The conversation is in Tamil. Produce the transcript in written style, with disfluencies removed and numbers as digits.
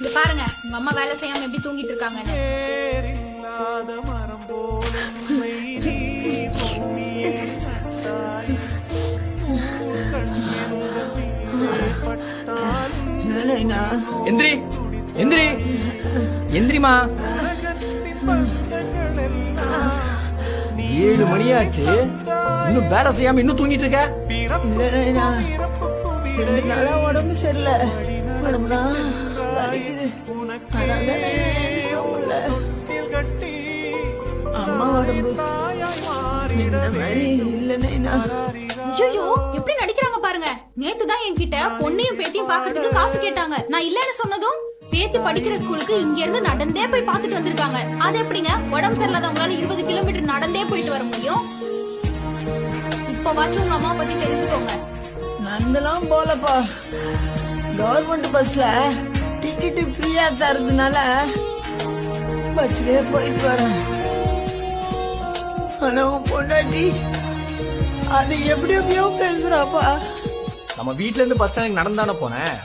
இங்க பாருங்க உங்க அம்மா வேலை செய்யாம எப்படி தூங்கிட்டு இருக்காங்கன்னு. எந்திரி எந்திரி எந்திரிமா. 7 மணியாச்சு, இன்னும் வேலை செய்யாம இன்னும் தூங்கிட்டு இருக்க. உடம்பு சரியில்லை, உடம்புதான் வலிக்குது. அம்மா உடம்பு இந்த மாதிரி இல்லைன்னா ஐயோ எப்படி நடிக்கிறாங்க பாருங்க. நேத்துதான் என்கிட்ட பொண்ணையும் பேத்தியும் பாக்குறதுக்கு காசு கேட்டாங்க. நான் இல்லன்னு சொன்னதும் பேத்தி படிக்கிற ஸ்கூலுக்கு இங்க இருந்து நடந்தே போய் பாத்துட்டு வந்திருக்காங்க. அது எப்படிங்க உடம்பு சரியில்லாதவங்களால 20 கிலோமீட்டர் நடந்தே போயிட்டு வர முடியும்? இப்ப வாச்சும் உங்க அம்மா பத்தி தெரிஞ்சுக்கோங்க. நடந்தெல்லாம் போலப்பா, கவர்மெண்ட் பஸ்ல டிக்கெட்டு ஃப்ரீயா தரதுனால பஸ்லயே போயிட்டு வரேன். ஆனா உன் பொண்டாட்டி அது எப்படி எப்படியோ பேசுறாப்பா. நம்ம வீட்ல இருந்து பஸ் ஸ்டாண்டுக்கு நடந்தானே போனேன்.